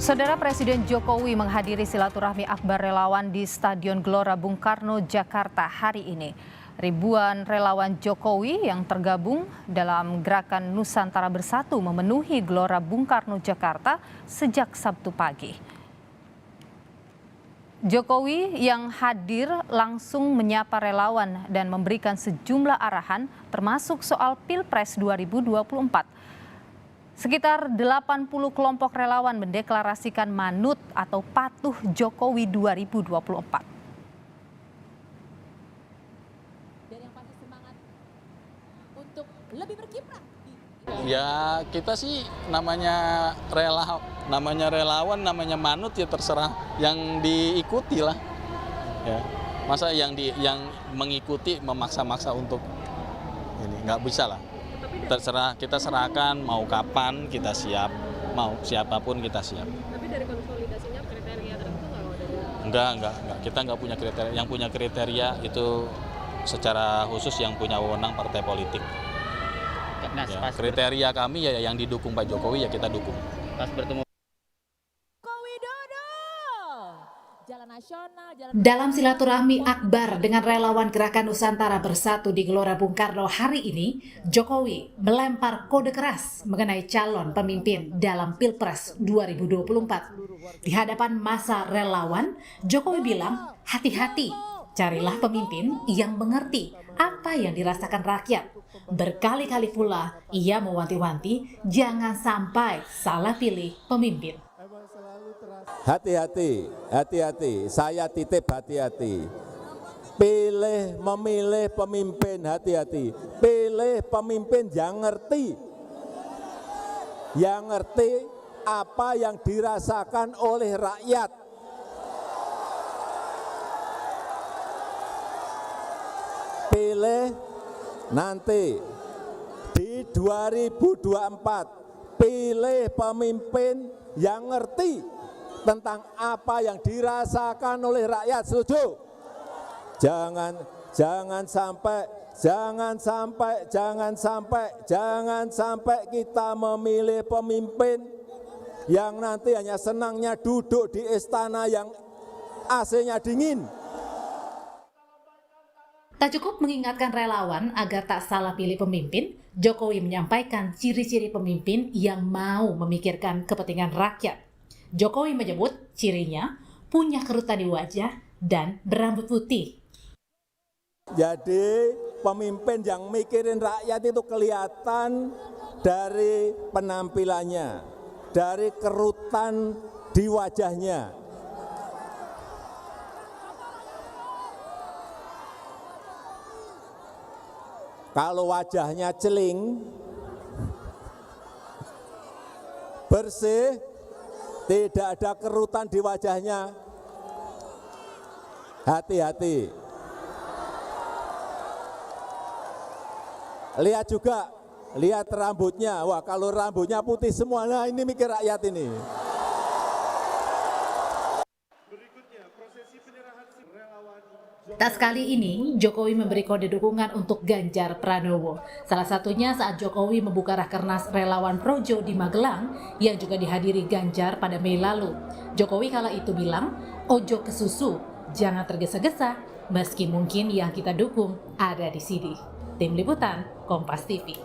Saudara Presiden Jokowi menghadiri silaturahmi akbar relawan di Stadion Gelora Bung Karno, Jakarta hari ini. Ribuan relawan Jokowi yang tergabung dalam gerakan Nusantara Bersatu memenuhi Gelora Bung Karno, Jakarta sejak Sabtu pagi. Jokowi yang hadir langsung menyapa relawan dan memberikan sejumlah arahan termasuk soal Pilpres 2024. Sekitar 80 kelompok relawan mendeklarasikan manut atau patuh Jokowi 2024. Dan yang pasti semangat untuk lebih berkiprah. Ya kita sih namanya relawan, namanya manut ya terserah yang diikuti lah. Ya. Masa yang mengikuti memaksa-maksa untuk ini nggak bisa lah. Terserah, kita serahkan mau kapan kita siap, mau siapapun kita siap. Tapi dari konsolidasinya kriteria tertentu nggak? Enggak. Kita nggak punya kriteria. Yang punya kriteria itu secara khusus yang punya wewenang partai politik. Nah, Ya, kriteria kami ya yang didukung Pak Jokowi ya kita dukung. Pas bertemu Dalam silaturahmi akbar dengan relawan Gerakan Nusantara Bersatu di Gelora Bung Karno hari ini, Jokowi melempar kode keras mengenai calon pemimpin dalam Pilpres 2024. Di hadapan massa relawan, Jokowi bilang, hati-hati, carilah pemimpin yang mengerti apa yang dirasakan rakyat. Berkali-kali pula ia mewanti-wanti jangan sampai salah pilih pemimpin. Hati-hati, saya titip hati-hati. Memilih pemimpin hati-hati. Pilih pemimpin yang ngerti. Yang ngerti apa yang dirasakan oleh rakyat. Pilih nanti di 2024. Pilih pemimpin yang ngerti tentang apa yang dirasakan oleh rakyat, setuju? Jangan sampai kita memilih pemimpin yang nanti hanya senangnya duduk di istana yang AC-nya dingin. Tak cukup mengingatkan relawan agar tak salah pilih pemimpin, Jokowi menyampaikan ciri-ciri pemimpin yang mau memikirkan kepentingan rakyat. Jokowi menyebut cirinya punya kerutan di wajah dan berambut putih. Jadi pemimpin yang mikirin rakyat itu kelihatan dari penampilannya, dari kerutan di wajahnya. Kalau wajahnya celing, bersih, tidak ada kerutan di wajahnya, hati-hati. Lihat juga, lihat rambutnya. Wah, kalau rambutnya putih semua, nah ini mikir rakyat ini. Tak sekali ini, Jokowi memberi kode dukungan untuk Ganjar Pranowo. Salah satunya saat Jokowi membuka Rakernas Relawan Projo di Magelang yang juga dihadiri Ganjar pada Mei lalu. Jokowi kala itu bilang, ojo ke susu, jangan tergesa-gesa, meski mungkin yang kita dukung ada di sini. Tim Liputan, Kompas TV.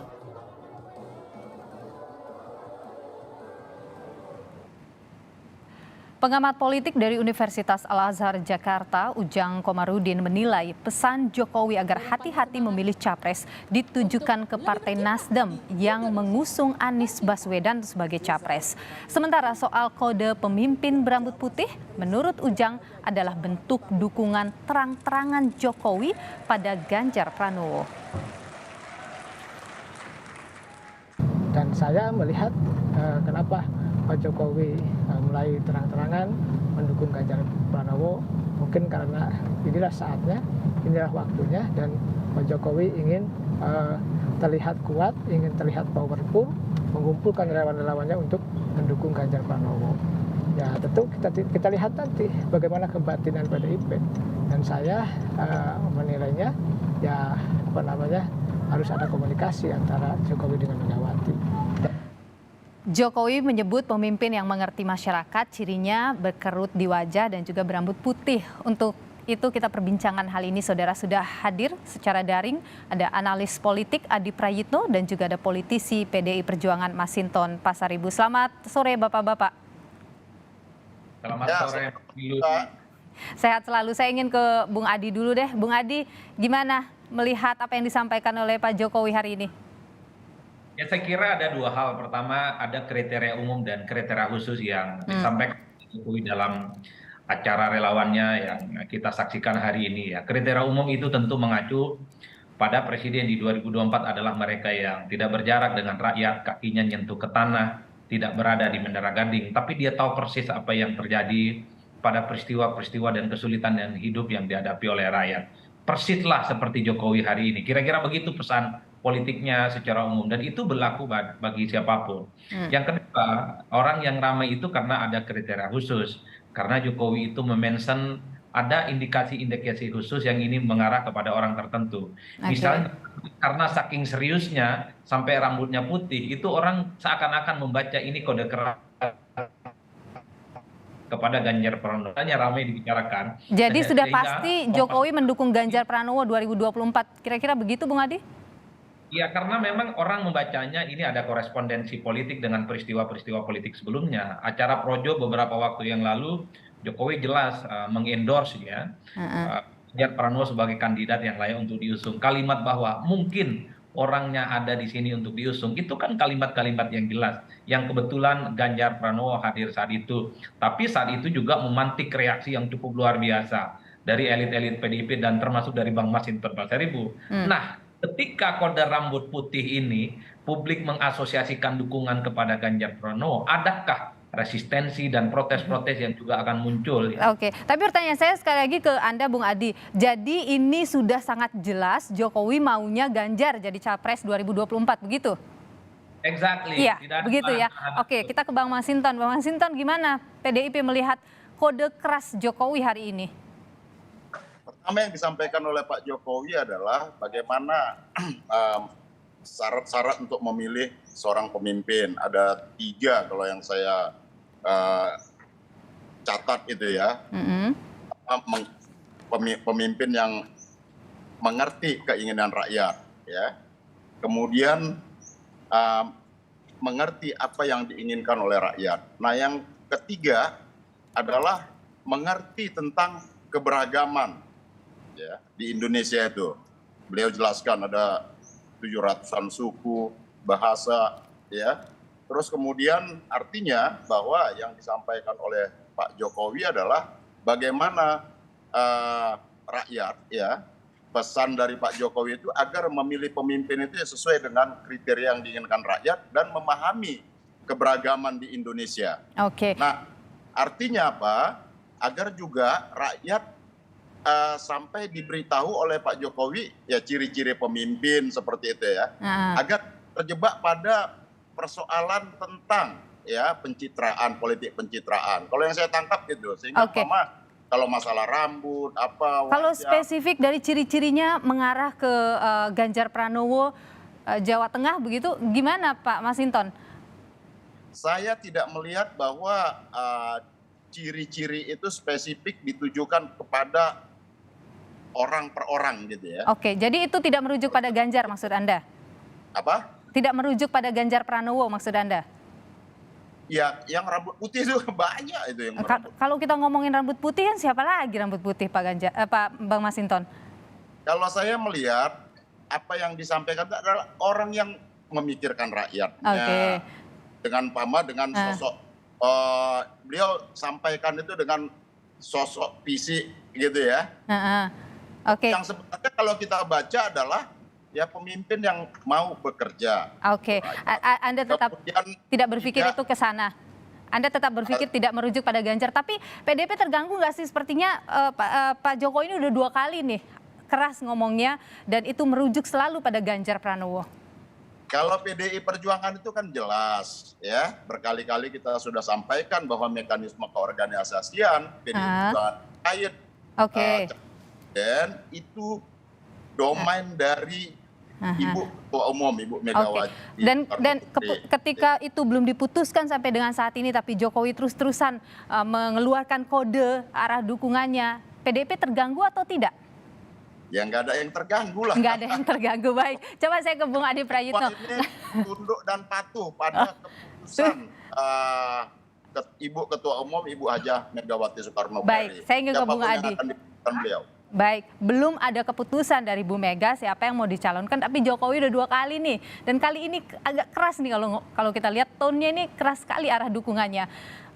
Pengamat politik dari Universitas Al-Azhar Jakarta, Ujang Komarudin menilai pesan Jokowi agar hati-hati memilih capres ditujukan ke Partai Nasdem yang mengusung Anies Baswedan sebagai capres. Sementara soal kode pemimpin berambut putih, menurut Ujang adalah bentuk dukungan terang-terangan Jokowi pada Ganjar Pranowo. Dan saya melihat kenapa Pak Jokowi mulai terang-terangan mendukung Ganjar Pranowo, mungkin karena inilah saatnya, inilah waktunya, dan Pak Jokowi ingin terlihat kuat, ingin terlihat powerful, mengumpulkan relawan-relawannya untuk mendukung Ganjar Pranowo. Ya tentu kita lihat nanti bagaimana kebatinan PDIP, dan saya menilainya ya harus ada komunikasi antara Jokowi dengan Megawati. Jokowi menyebut pemimpin yang mengerti masyarakat, cirinya berkerut di wajah dan juga berambut putih. Untuk itu kita perbincangan hal ini, saudara, sudah hadir secara daring. Ada analis politik Adi Prayitno dan juga ada politisi PDI Perjuangan Masinton Pasaribu. Selamat sore Bapak-Bapak. Selamat sore. Sehat selalu. Saya ingin ke Bung Adi dulu deh. Bung Adi, gimana melihat apa yang disampaikan oleh Pak Jokowi hari ini? Ya, saya kira ada dua hal. Pertama, ada kriteria umum dan kriteria khusus yang disampaikan Jokowi dalam acara relawannya yang kita saksikan hari ini. Ya, kriteria umum itu tentu mengacu pada presiden di 2024 adalah mereka yang tidak berjarak dengan rakyat, kakinya nyentuh ke tanah, tidak berada di menara Gading, tapi dia tahu persis apa yang terjadi pada peristiwa-peristiwa dan kesulitan yang hidup yang dihadapi oleh rakyat. Persislah seperti Jokowi hari ini. Kira-kira begitu pesan politiknya secara umum, dan itu berlaku bagi siapapun. Yang kedua, orang yang ramai itu karena ada kriteria khusus, karena Jokowi itu memention ada indikasi-indikasi khusus yang ini mengarah kepada orang tertentu. Misalnya karena saking seriusnya sampai rambutnya putih, itu orang seakan-akan membaca ini kode keras kepada Ganjar Pranowo. Hanya ramai dibicarakan. Jadi sudah pasti Jokowi mendukung Ganjar Pranowo 2024. Kira-kira begitu, Bung Adi? Ya, karena memang orang membacanya ini ada korespondensi politik dengan peristiwa-peristiwa politik sebelumnya. Acara Projo beberapa waktu yang lalu, Jokowi jelas mengendorse ya Ganjar Pranowo sebagai kandidat yang layak untuk diusung. Kalimat bahwa mungkin orangnya ada di sini untuk diusung, itu kan kalimat-kalimat yang jelas. Yang kebetulan Ganjar Pranowo hadir saat itu. Tapi saat itu juga memantik reaksi yang cukup luar biasa dari elit-elit PDIP dan termasuk dari Bang Masinton Pasaribu. Nah, ketika kode rambut putih ini, publik mengasosiasikan dukungan kepada Ganjar Pranowo, adakah resistensi dan protes-protes yang juga akan muncul? Oke, tapi pertanyaan saya sekali lagi ke Anda, Bung Adi. Jadi ini sudah sangat jelas Jokowi maunya Ganjar jadi Capres 2024, begitu? Exactly. Iya, begitu ya. Oke, kita ke Bang Masinton. Bang Masinton, gimana PDIP melihat kode keras Jokowi hari ini? Pertama yang disampaikan oleh Pak Jokowi adalah bagaimana syarat-syarat untuk memilih seorang pemimpin. Ada 3 kalau yang saya catat itu ya. Pemimpin yang mengerti keinginan rakyat, ya. Kemudian mengerti apa yang diinginkan oleh rakyat. Nah, yang ketiga adalah mengerti tentang keberagaman ya di Indonesia itu. Beliau jelaskan ada 700-an suku, bahasa, ya. Terus kemudian artinya bahwa yang disampaikan oleh Pak Jokowi adalah bagaimana rakyat, ya, pesan dari Pak Jokowi itu agar memilih pemimpin itu sesuai dengan kriteria yang diinginkan rakyat dan memahami keberagaman di Indonesia. Oke. Nah, artinya apa? Agar juga rakyat sampai diberitahu oleh Pak Jokowi ya ciri-ciri pemimpin seperti itu ya, agar terjebak pada persoalan tentang ya pencitraan, politik pencitraan. Kalau yang saya tangkap gitu, sehingga kalau masalah rambut apa wajah. Kalau spesifik dari ciri-cirinya mengarah ke Ganjar Pranowo Jawa Tengah begitu, gimana Pak Masinton? Saya tidak melihat bahwa ciri-ciri itu spesifik ditujukan kepada orang per orang gitu ya. Oke, jadi itu tidak merujuk pada Ganjar maksud Anda? Apa? Tidak merujuk pada Ganjar Pranowo maksud Anda? Ya, yang rambut putih itu banyak itu yang Kalau kita ngomongin rambut putih kan siapa lagi rambut putih Pak Ganjar, Pak Bang Masinton? Kalau saya melihat apa yang disampaikan itu adalah orang yang memikirkan rakyatnya. Dengan sosok beliau sampaikan itu dengan sosok fisik gitu ya. Yang sebenarnya kalau kita baca adalah ya pemimpin yang mau bekerja. Anda tetap tidak berpikir itu ke sana. Anda tetap berpikir tidak merujuk pada Ganjar. Tapi PDIP terganggu nggak sih? Sepertinya Pak Jokowi ini udah 2 kali nih keras ngomongnya dan itu merujuk selalu pada Ganjar Pranowo. Kalau PDI Perjuangan itu kan jelas ya, berkali-kali kita sudah sampaikan bahwa mekanisme keorganisasian PDI Perjuangan kait dan itu domain dari Ibu Ketua Umum, Ibu Megawati. Oke. Dan ketika itu belum diputuskan sampai dengan saat ini, tapi Jokowi terus-terusan mengeluarkan kode arah dukungannya, PDIP terganggu atau tidak? Ya nggak ada yang terganggu lah. Nggak ada yang terganggu, baik. Coba saya ke Bung Adi Prayitno. Ini tunduk dan patuh pada keputusan Ibu Ketua Umum, Ibu Hajah Megawati Soekarno Putri. Baik, saya ingin ke Bung Adi. Beliau. Baik, belum ada keputusan dari Bu Mega siapa yang mau dicalonkan, tapi Jokowi udah 2 kali nih. Dan kali ini agak keras nih kalau kita lihat tone-nya ini keras sekali arah dukungannya.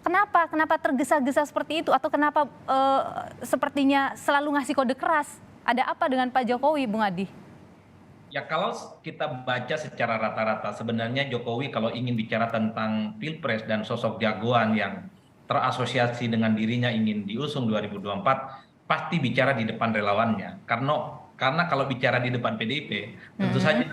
Kenapa tergesa-gesa seperti itu? Atau kenapa sepertinya selalu ngasih kode keras? Ada apa dengan Pak Jokowi, Bung Adi? Ya kalau kita baca secara rata-rata sebenarnya Jokowi kalau ingin bicara tentang Pilpres dan sosok jagoan yang terasosiasi dengan dirinya ingin diusung 2024, pasti bicara di depan relawannya. Karena kalau bicara di depan PDIP, tentu saja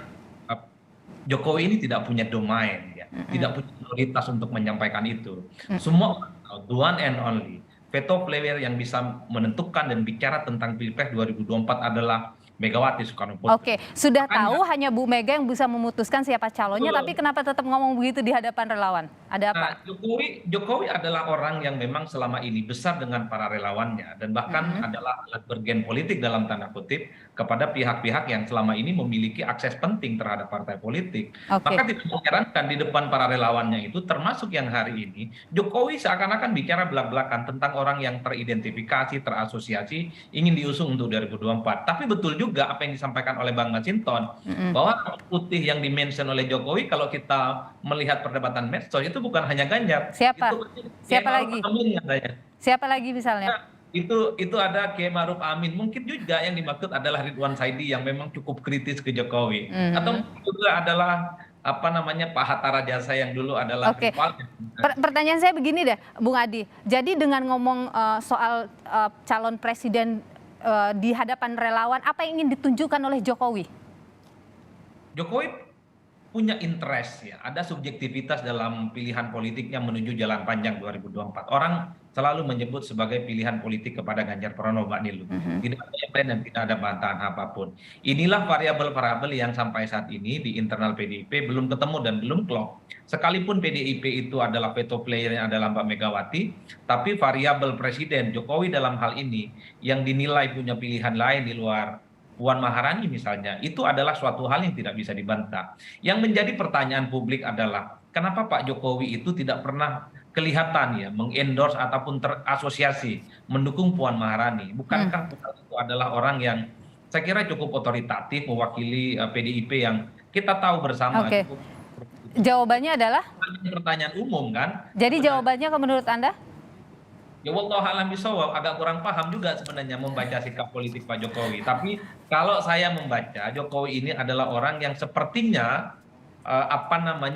Jokowi ini tidak punya domain, ya, tidak punya otoritas untuk menyampaikan itu. Semua the one and only veto player yang bisa menentukan dan bicara tentang Pilpres 2024 adalah Megawati Soekarno Putri. Oke, sudah tahu hanya Bu Mega yang bisa memutuskan siapa calonnya, tapi kenapa tetap ngomong begitu di hadapan relawan? Ada apa? Nah, Jokowi adalah orang yang memang selama ini besar dengan para relawannya dan bahkan adalah alat bergen politik dalam tanda kutip kepada pihak-pihak yang selama ini memiliki akses penting terhadap partai politik. Maka tidak mengherankan di depan para relawannya itu, termasuk yang hari ini, Jokowi seakan-akan bicara belak-belakan tentang orang yang teridentifikasi, terasosiasi, ingin diusung untuk 2024. Tapi betul juga apa yang disampaikan oleh Bang Masinton, bahwa putih yang dimention oleh Jokowi kalau kita melihat perdebatan medsos itu bukan hanya Ganjar. Siapa? Siapa lagi? Siapa lagi misalnya? Nah, itu ada Kiai Ma'ruf Amin. Mungkin juga yang dimaksud adalah Ridwan Saidi yang memang cukup kritis ke Jokowi. Atau mungkin juga adalah Pak Hatta Rajasa yang dulu adalah rival. Pertanyaan saya begini deh, Bung Adi. Jadi dengan ngomong soal calon presiden di hadapan relawan, apa yang ingin ditunjukkan oleh Jokowi? Jokowi punya interest, ya, ada subjektivitas dalam pilihan politiknya menuju jalan panjang 2024. Orang selalu menyebut sebagai pilihan politik kepada Ganjar Pranowo, Mbak Nilu. Tidak ada yang lain dan tidak ada bantahan apapun. Inilah variabel-variabel yang sampai saat ini di internal PDIP belum ketemu dan belum klop. Sekalipun PDIP itu adalah veto player yang adalah Mbak Megawati, tapi variabel Presiden Jokowi dalam hal ini yang dinilai punya pilihan lain di luar Puan Maharani misalnya, itu adalah suatu hal yang tidak bisa dibantah. Yang menjadi pertanyaan publik adalah, kenapa Pak Jokowi itu tidak pernah kelihatan ya mengendorse ataupun terasosiasi mendukung Puan Maharani? Bukankah itu adalah orang yang saya kira cukup otoritatif mewakili PDIP yang kita tahu bersama. Jawabannya adalah? Pertanyaan umum kan. Jadi jawabannya menurut Anda? Ya wallahu a'lam bishawab, agak kurang paham juga sebenarnya membaca sikap politik Pak Jokowi. Tapi kalau saya membaca, Jokowi ini adalah orang yang sepertinya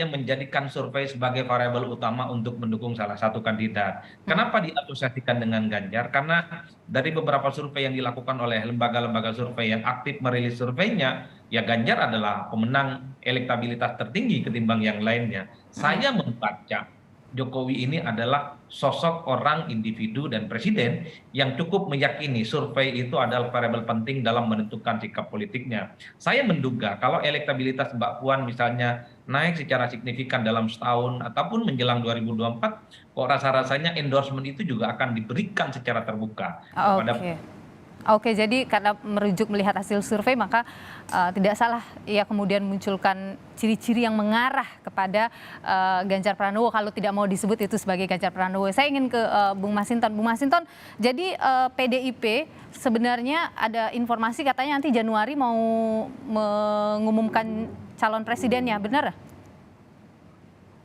menjadikan survei sebagai variabel utama untuk mendukung salah satu kandidat. Kenapa diasosiasikan dengan Ganjar? Karena dari beberapa survei yang dilakukan oleh lembaga-lembaga survei yang aktif merilis surveinya, ya Ganjar adalah pemenang elektabilitas tertinggi ketimbang yang lainnya. Saya membaca Jokowi ini adalah sosok orang individu dan presiden yang cukup meyakini survei itu adalah variabel penting dalam menentukan sikap politiknya. Saya menduga kalau elektabilitas Mbak Puan misalnya naik secara signifikan dalam setahun ataupun menjelang 2024, kok rasa-rasanya endorsement itu juga akan diberikan secara terbuka kepada Oke, jadi karena merujuk melihat hasil survei maka tidak salah ya kemudian munculkan ciri-ciri yang mengarah kepada Ganjar Pranowo kalau tidak mau disebut itu sebagai Ganjar Pranowo. Saya ingin ke Bung Masinton. Bung Masinton, jadi PDIP sebenarnya ada informasi katanya nanti Januari mau mengumumkan calon presidennya, benar?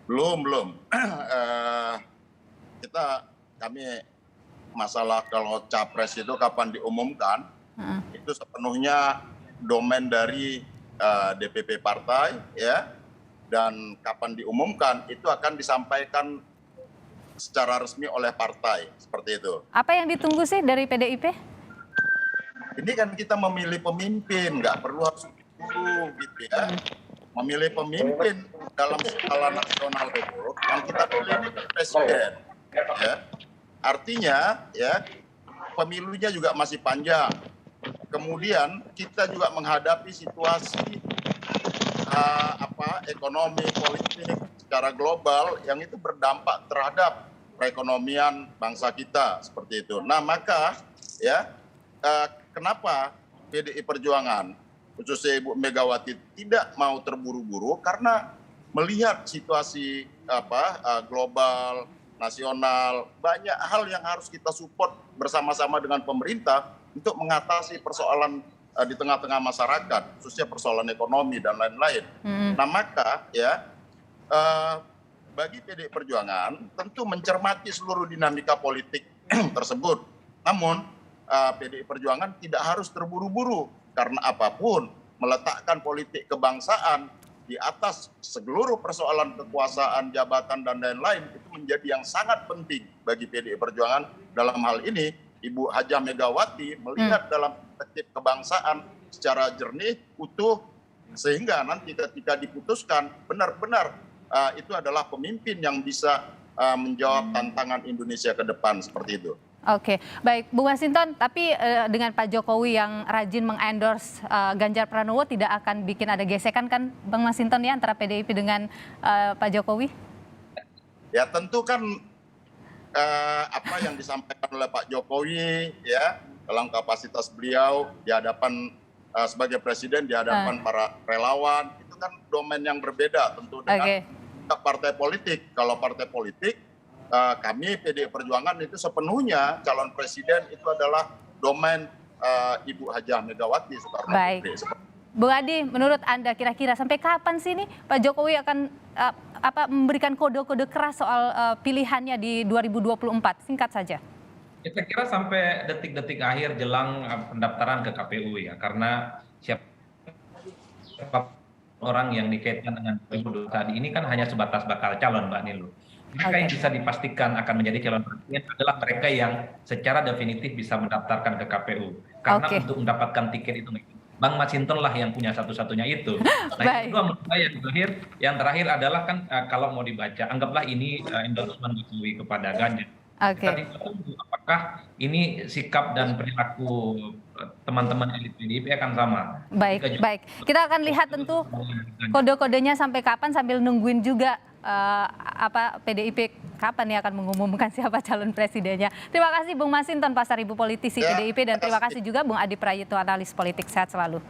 Belum. Kami masalah kalau capres itu kapan diumumkan, itu sepenuhnya domain dari DPP partai, ya. Dan kapan diumumkan itu akan disampaikan secara resmi oleh partai, seperti itu. Apa yang ditunggu sih dari PDIP? Ini kan kita memilih pemimpin, nggak perlu harus ditunggu gitu ya. Memilih pemimpin dalam skala nasional itu, yang kita pilih ini presiden, ya. Artinya ya pemilunya juga masih panjang. Kemudian kita juga menghadapi situasi ekonomi politik secara global yang itu berdampak terhadap perekonomian bangsa kita seperti itu. Nah maka ya kenapa PDI Perjuangan khususnya Ibu Megawati tidak mau terburu-buru karena melihat situasi global, nasional, banyak hal yang harus kita support bersama-sama dengan pemerintah untuk mengatasi persoalan di tengah-tengah masyarakat, khususnya persoalan ekonomi dan lain-lain. Nah maka ya bagi PDI Perjuangan tentu mencermati seluruh dinamika politik tersebut. Namun PDI Perjuangan tidak harus terburu-buru karena apapun meletakkan politik kebangsaan di atas seluruh persoalan kekuasaan, jabatan dan lain-lain itu menjadi yang sangat penting bagi PDI Perjuangan. Dalam hal ini Ibu Hajah Megawati melihat dalam perspektif kebangsaan secara jernih, utuh, sehingga nanti ketika diputuskan benar-benar itu adalah pemimpin yang bisa menjawab tantangan Indonesia ke depan seperti itu. Oke, baik Bu Masinton, tapi dengan Pak Jokowi yang rajin mengendorse Ganjar Pranowo tidak akan bikin ada gesekan kan Bang Masinton ya antara PDIP dengan Pak Jokowi? Ya tentu kan apa yang disampaikan oleh Pak Jokowi ya dalam kapasitas beliau di hadapan sebagai presiden di hadapan para relawan itu kan domain yang berbeda tentu dengan partai politik. Kalau partai politik kami PDI Perjuangan itu sepenuhnya calon presiden itu adalah domain Ibu Hajah Megawati Soekarno Putri. Bu Adi, menurut Anda kira-kira sampai kapan sih nih Pak Jokowi akan memberikan kode-kode keras soal pilihannya di 2024? Singkat saja. Ya, saya kira sampai detik-detik akhir jelang pendaftaran ke KPU ya, karena siapa orang yang dikaitkan dengan 2024 tadi ini kan hanya sebatas bakal calon Mbak Nilu. Mereka yang bisa dipastikan akan menjadi calon presiden adalah mereka yang secara definitif bisa mendaftarkan ke KPU. Karena untuk mendapatkan tiket itu Bang Masinton lah yang punya satu-satunya itu. Nah itu dua menurut saya yang terakhir adalah kan kalau mau dibaca, anggaplah ini endorsement Jokowi kepada Ganjar. Kita tunggu apakah ini sikap dan perilaku teman-teman elit PDIP akan sama. Baik. Kita akan lihat tentu kode-kodenya sampai kapan sambil nungguin juga PDIP kapan ya akan mengumumkan siapa calon presidennya. Terima kasih Bung Masinton Pasaribu politisi PDIP dan terima kasih juga Bung Adi Prayitno analis politik. Sehat selalu.